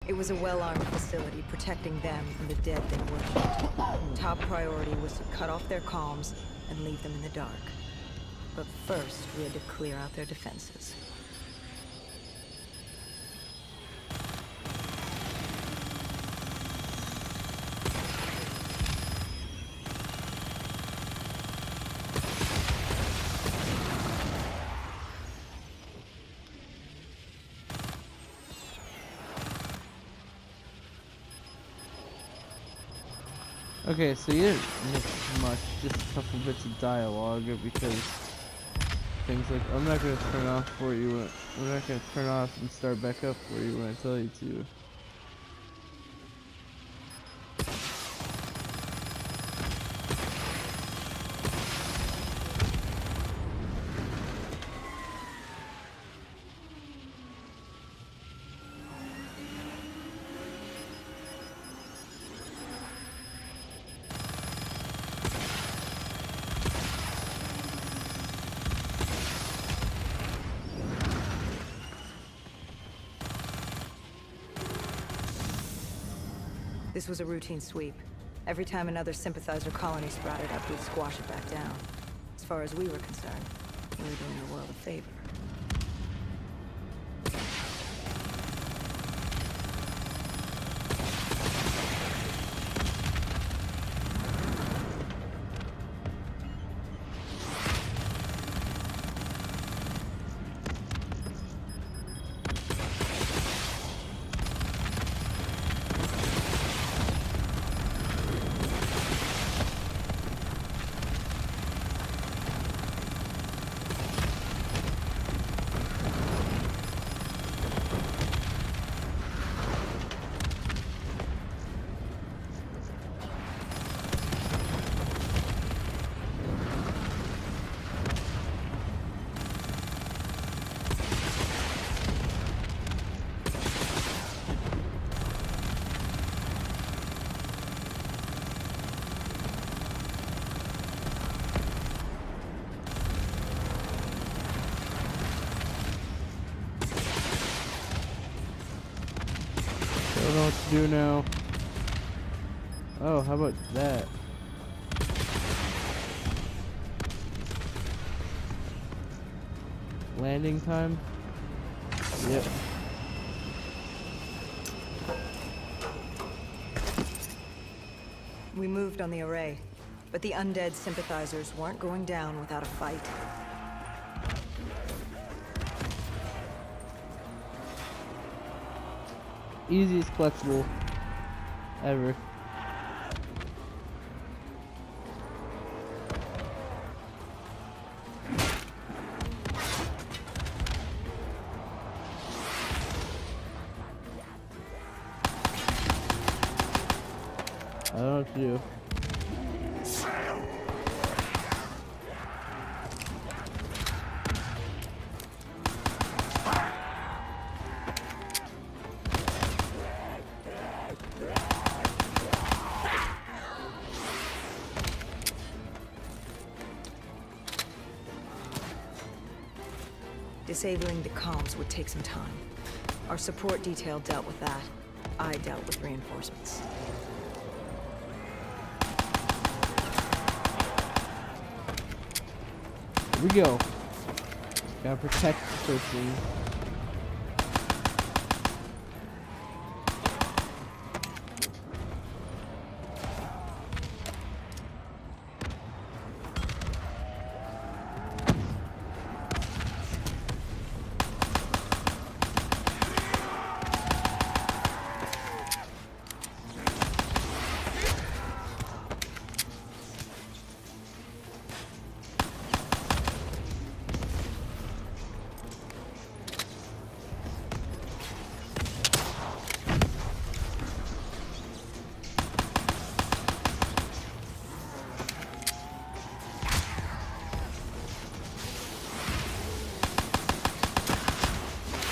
It was a well-armed facility protecting them from the dead they worshipped. Top priority was to cut off their comms and leave them in the dark. But first, we had to clear out their defenses. Okay, so you didn't miss much, just a couple bits of dialogue because things like, I'm not going to turn off for you, we're not going to turn off and start back up for you when I tell you to. This was a routine sweep. Every time another sympathizer colony sprouted up, we'd squash it back down. As far as we were concerned, we were doing the world a favor. I don't know what to do now. Oh, how about that? Landing time? Yep. We moved on the array, but the undead sympathizers weren't going down without a fight. Easiest flexible ever. I don't know what to do. Disabling the comms would take some time. Our support detail dealt with that. I dealt with reinforcements. Here we go. Gotta protect the first thing.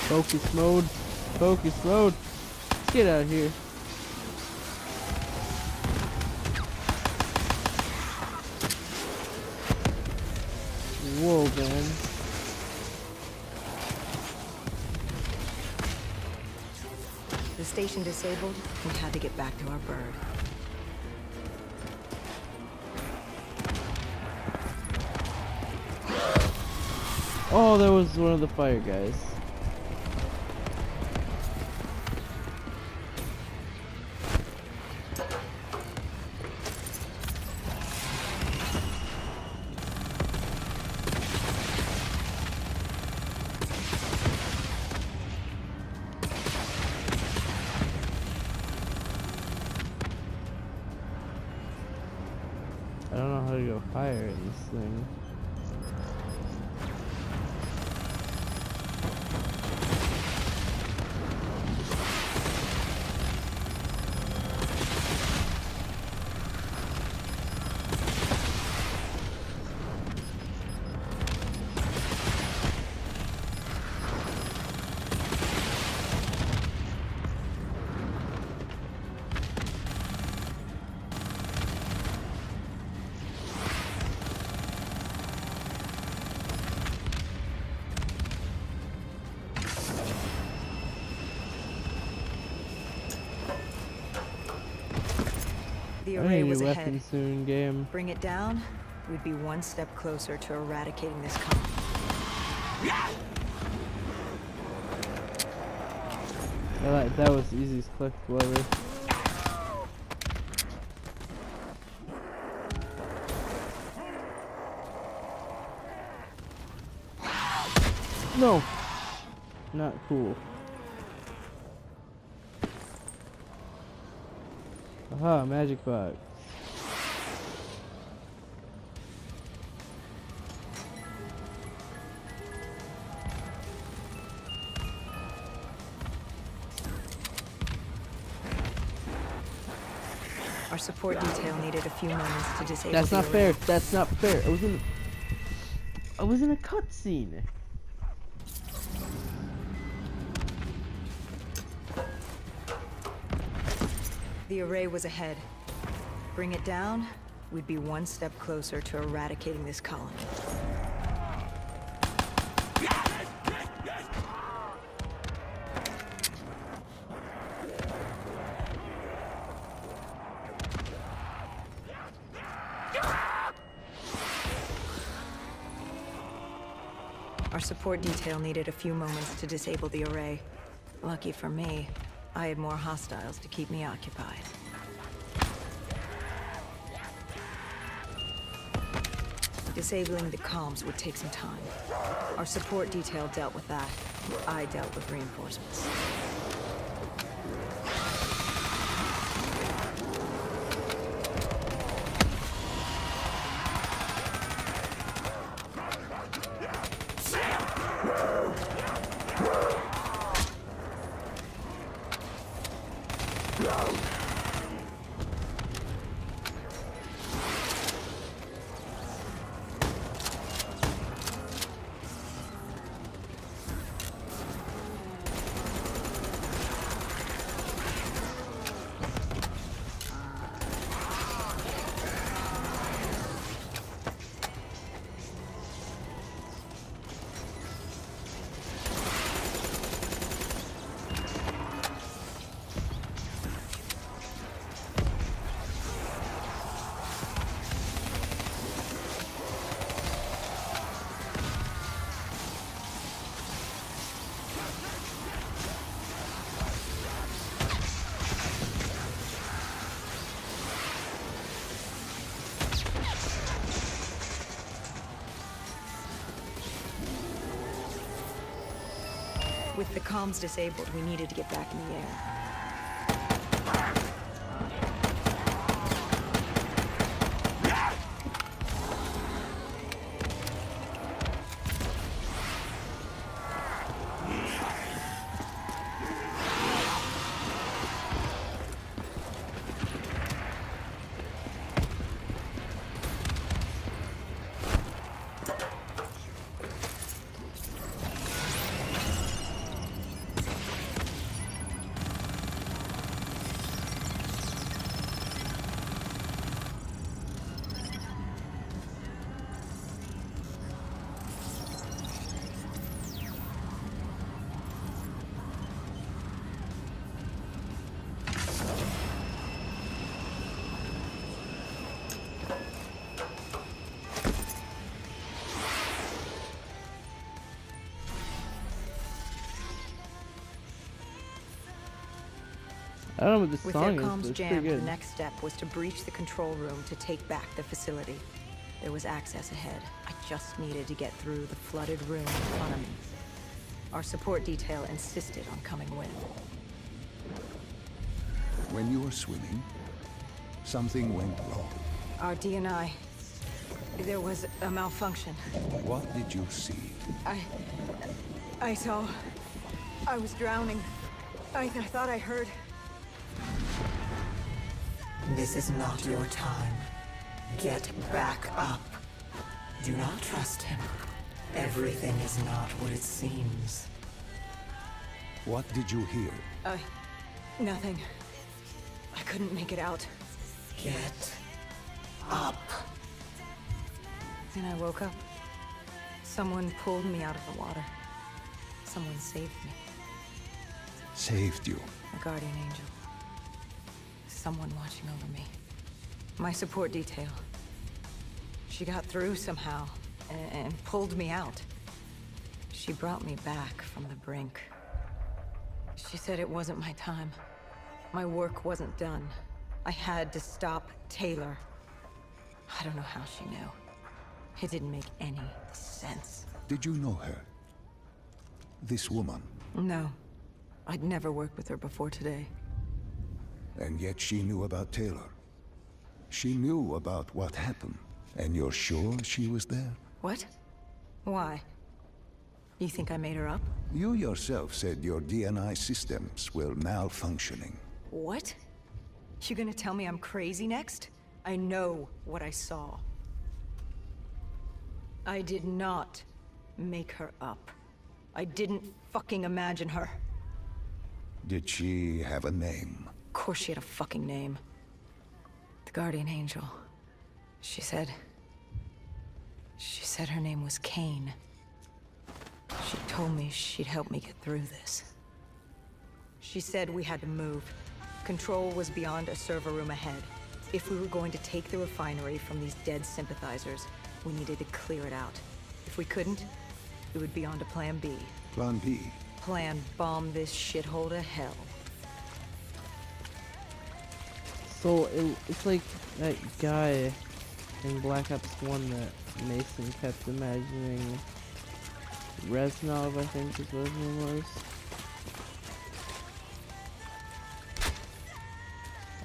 Focus mode. Focus mode. Let's get out of here. Whoa, man. This station disabled, we had to get back to our bird. Oh, there was one of the fire guys. I don't know how to go higher in this thing. The I array need was a ahead. weapon soon, game. Bring it down, we'd be one step closer to eradicating this colony. That was the easiest collectible ever. No! Not cool. Aha, magic box. Our support detail needed a few moments to disable That's the not array. fair. That's not fair. I was in a cutscene. The array was ahead. Bring it down, we'd be one step closer to eradicating this colony. Our support detail needed a few moments to disable the array. Lucky for me, I had more hostiles to keep me occupied. Disabling the comms would take some time. Our support detail dealt with that. I dealt with reinforcements. With the comms disabled, we needed to get back in the air. I don't know what this With song their is, comms but it's pretty jammed, the good. next step was to breach the control room to take back the facility. There was access ahead. I just needed to get through the flooded room in front of me. Our support detail insisted on coming with. When you were swimming, something went wrong. Our DNI. There was a malfunction. What did you see? I saw... I was drowning. I thought I heard... This is not your time. Get back up. Do not trust him. Everything is not what it seems. What did you hear? Nothing. I couldn't make it out. Get up. Then I woke up. Someone pulled me out of the water. Someone saved me. Saved you. A guardian angel. Someone watching over me. My support detail. She got through somehow and pulled me out. She brought me back from the brink. She said it wasn't my time. My work wasn't done. I had to stop Taylor. I don't know how she knew. It didn't make any sense. Did you know her? This woman. No. I'd never worked with her before today. And yet she knew about Taylor. She knew about what happened. And you're sure she was there? What? Why? You think I made her up? You yourself said your DNI systems were malfunctioning. What? You gonna tell me I'm crazy next? I know what I saw. I did not make her up. I didn't fucking imagine her. Did she have a name? Of course she had a fucking name. The Guardian Angel. She said her name was Kane. She told me she'd help me get through this. She said we had to move. Control was beyond a server room ahead. If we were going to take the refinery from these dead sympathizers, we needed to clear it out. If we couldn't, it would be on to Plan B. Plan B. Plan bomb this shithole to hell. So it's like that guy in Black Ops 1 that Mason kept imagining. Reznov, I think is what his name was.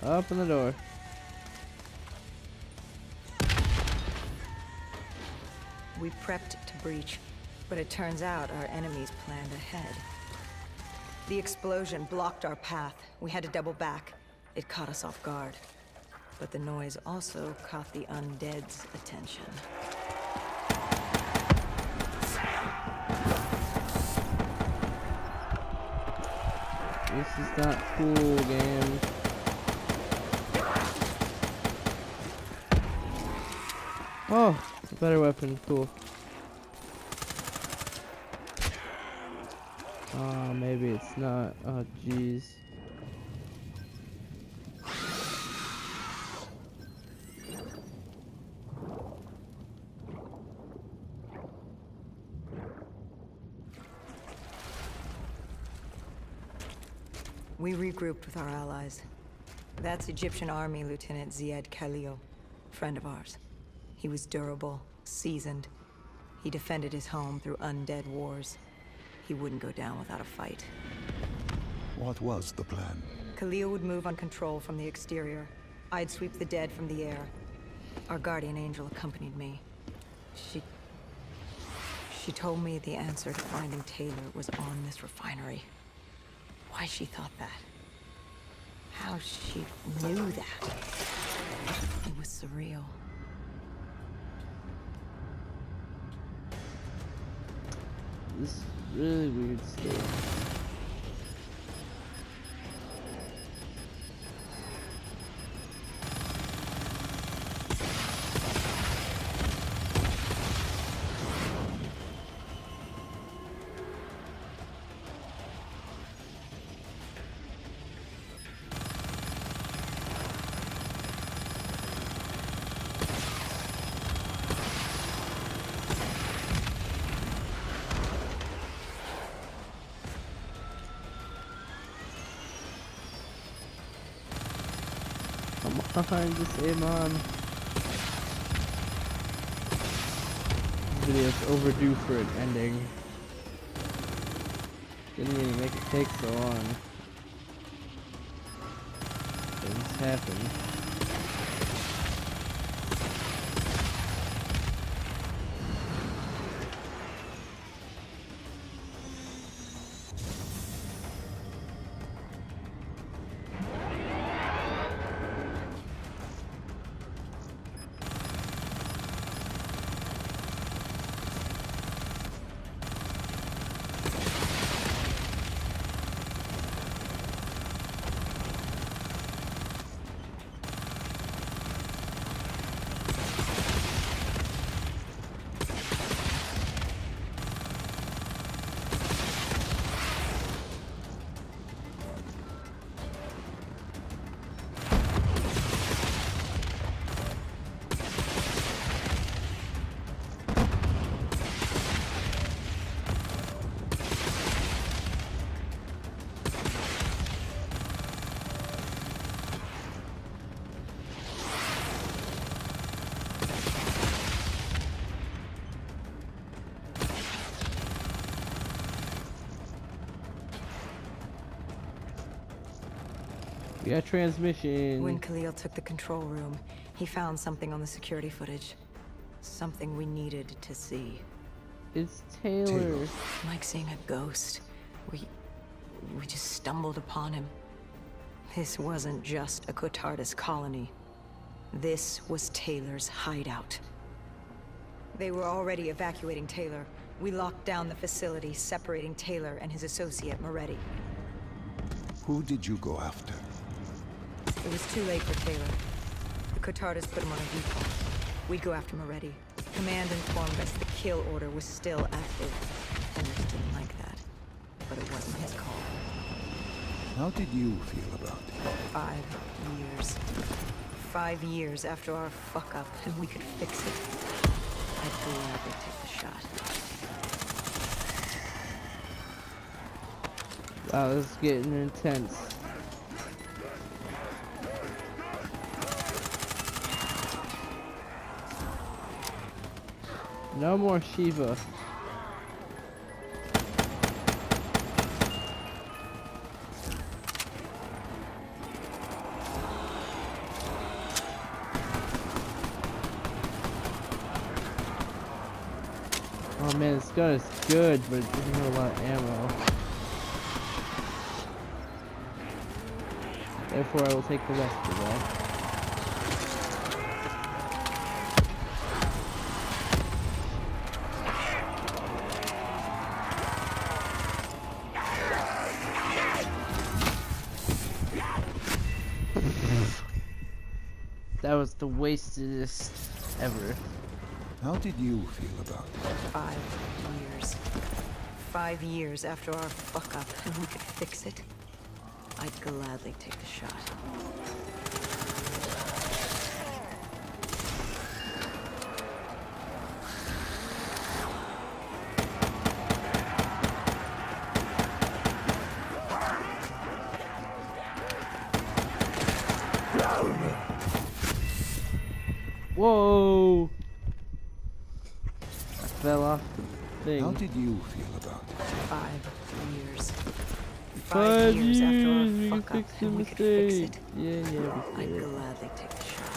Open the door. We prepped to breach, but it turns out our enemies planned ahead. The explosion blocked our path. We had to double back. It caught us off guard. But the noise also caught the undead's attention. This is not cool, game. Oh, a better weapon, cool. Oh, maybe it's not. Oh, jeez. We regrouped with our allies. That's Egyptian Army Lieutenant Ziad Khalil, friend of ours. He was durable, seasoned. He defended his home through undead wars. He wouldn't go down without a fight. What was the plan? Khalil would move on control from the exterior. I'd sweep the dead from the air. Our guardian angel accompanied me. She told me the answer to finding Taylor was on this refinery. Why she thought that. How she knew that. It was surreal. This is really weird stuff. Come on, just aim on. This video's overdue for an ending. Didn't even make it take so long. Things happen. We got transmission. When Khalil took the control room, he found something on the security footage. Something we needed to see. It's Taylor. Like seeing a ghost. We just stumbled upon him. This wasn't just a Cotardis colony. This was Taylor's hideout. They were already evacuating Taylor. We locked down the facility, separating Taylor and his associate, Moretti. Who did you go after? It was too late for Taylor. The Cotardis put him on a recall. We'd go after Moretti. Command informed us the kill order was still active. Fenris didn't like that. But it wasn't his call. How did you feel about it? 5 years. 5 years after our fuck-up, and we could fix it. I'd gladly take the shot. Wow, this is getting intense. No more Shiva. Oh man, this gun is good, but it doesn't have a lot of ammo. Therefore, I will take the rest of that. That was the wastedest ever. How did you feel about it? 5 years. 5 years after our fuck-up, and we could fix it. I'd gladly take the shot. Whoa! I fell off the thing. How did you feel about it? 5 years. 5 years, after we our can fuck-up, fix the and we could fix mistake. it. Yeah, we I'd did it. gladly take the shot.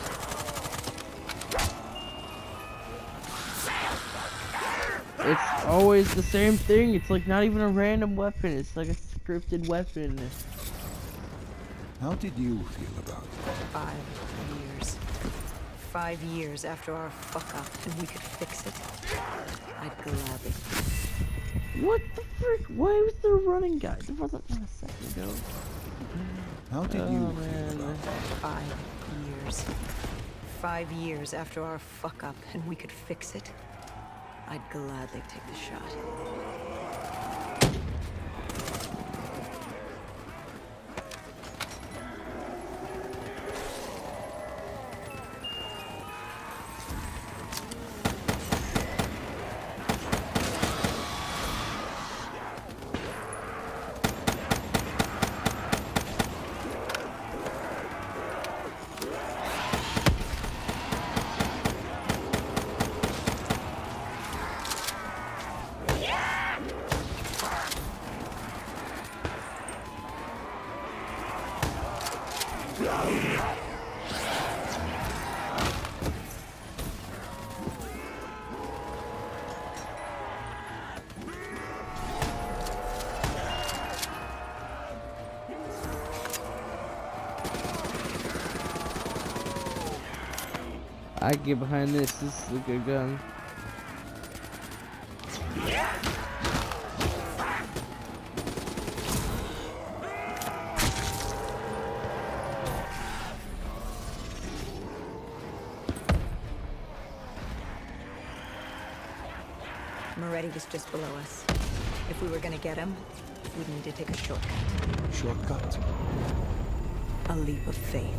It's always the same thing. It's like not even a random weapon. It's like a scripted weapon. How did you feel about it? 5 years. 5 years after our fuck-up, and we could fix it. I'd gladly. What the frick? Why was there a running guy? There wasn't one a second ago. How did you Oh, feel man. about it? 5 years. 5 years after our fuck-up, and we could fix it. I'd gladly take the shot. I get behind this. This is a good gun. Moretti was just below us. If we were gonna get him, we'd need to take a shortcut. Shortcut. A leap of faith.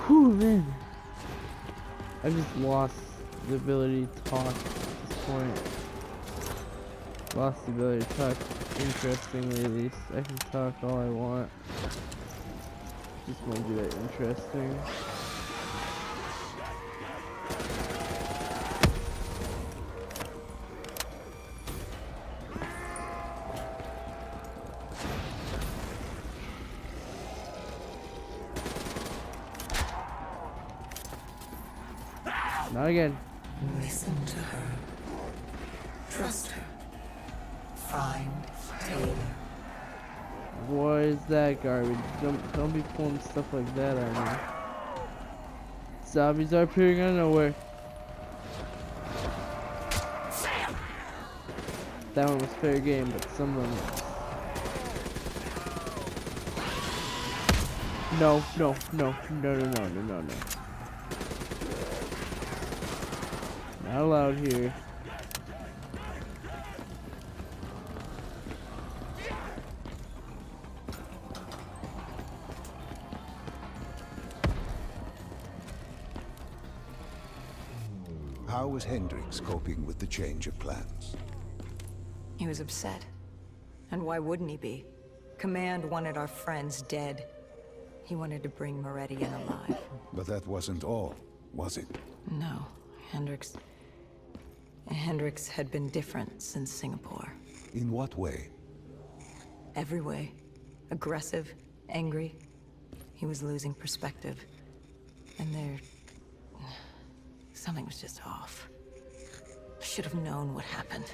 Whew, man. I just lost the ability to talk at this point. Lost the ability to talk, interestingly at least. I can talk all I want. Just won't do that interesting. Not again. Listen to her. Trust her. Find Taylor. What is that garbage? Don't be pulling stuff like that on me. Zombies are appearing out of nowhere. That one was fair game, but some of them. No. Not allowed here. How was Hendricks coping with the change of plans? He was upset. And why wouldn't he be? Command wanted our friends dead. He wanted to bring Moretti in alive. But that wasn't all, was it? No, Hendricks had been different since Singapore. In what way? Every way. Aggressive, angry. He was losing perspective. And something was just off. I should have known what happened.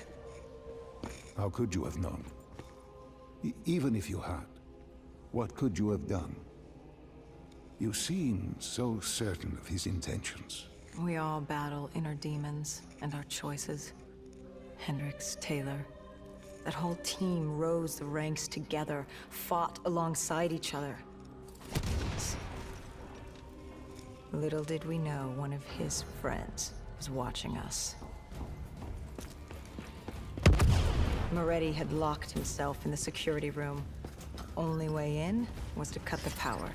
How could you have known? Even if you had, what could you have done? You seem so certain of his intentions. We all battle inner demons and our choices. Hendricks, Taylor. That whole team rose the ranks together, fought alongside each other. Little did we know one of his friends was watching us. Moretti had locked himself in the security room. Only way in was to cut the power.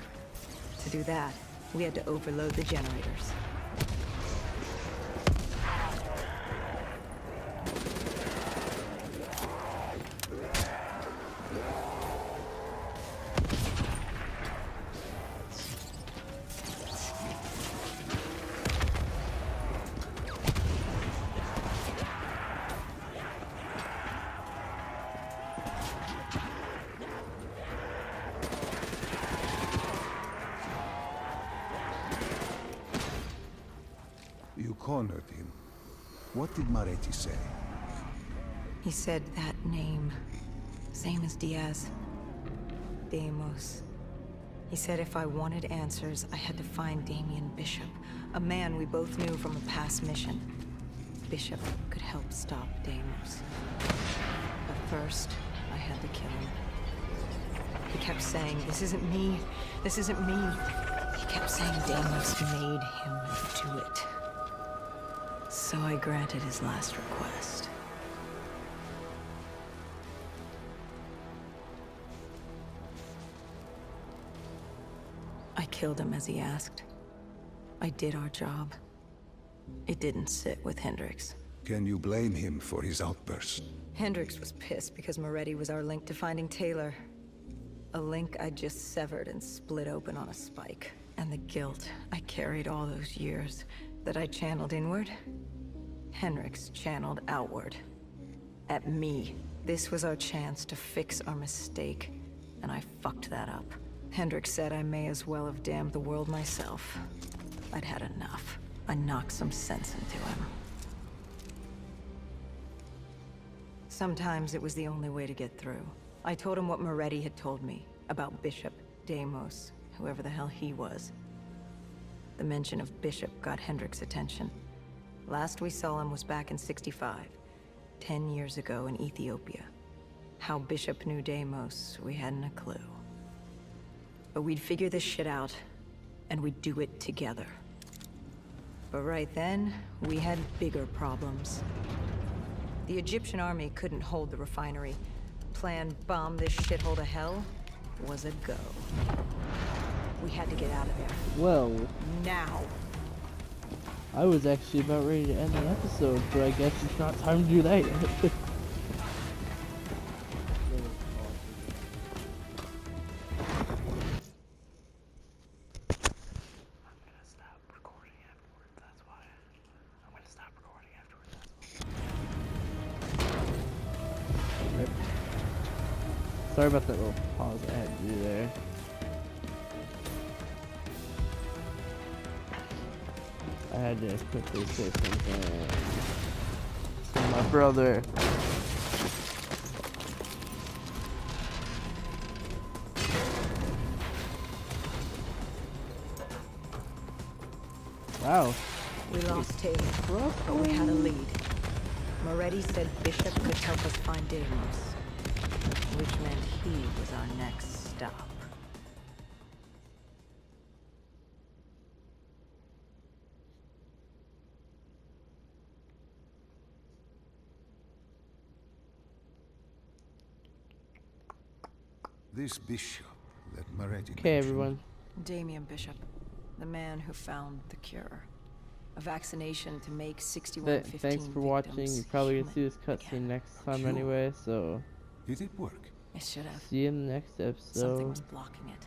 To do that, we had to overload the generators. You cornered him. What did Moretti say? He said that name, same as Diaz. Deimos. He said if I wanted answers, I had to find Damien Bishop, a man we both knew from a past mission. Bishop could help stop Deimos. But first, I had to kill him. He kept saying, this isn't me, this isn't me. He kept saying Deimos made him do it. So I granted his last request. killed him as he asked. I did our job. It didn't sit with Hendricks. Can you blame him for his outburst? Hendricks was pissed because Moretti was our link to finding Taylor. A link I just severed and split open on a spike. And the guilt I carried all those years that I channeled inward, Hendricks channeled outward. At me. This was our chance to fix our mistake, and I fucked that up. Hendricks said I may as well have damned the world myself. I'd had enough. I knocked some sense into him. Sometimes it was the only way to get through. I told him what Moretti had told me about Bishop, Deimos, whoever the hell he was. The mention of Bishop got Hendricks' attention. Last we saw him was back in '65, 10 years ago in Ethiopia. How Bishop knew Deimos, we hadn't a clue. But we'd figure this shit out, and we'd do it together. But right then, we had bigger problems. The Egyptian army couldn't hold the refinery. Plan bomb this shithole to hell was a go. We had to get out of there. Well, Now. I was actually about ready to end the episode, but I guess it's not time to do that yet. Sorry about that little pause I had to do there. I had to quickly say something to my brother. Wow. We lost Taylor, but we had a lead. Moretti said Bishop could help us find Deimos, which meant he was our next stop. This bishop that Moretti Okay, mentioned, everyone. Damien Bishop, the man who found the cure. A vaccination to make 6115 Thanks for watching. victims You're probably gonna see human this cutscene again. next time Sure. anyway, so Did it work? It should have. see you in the next Something episode. was blocking it.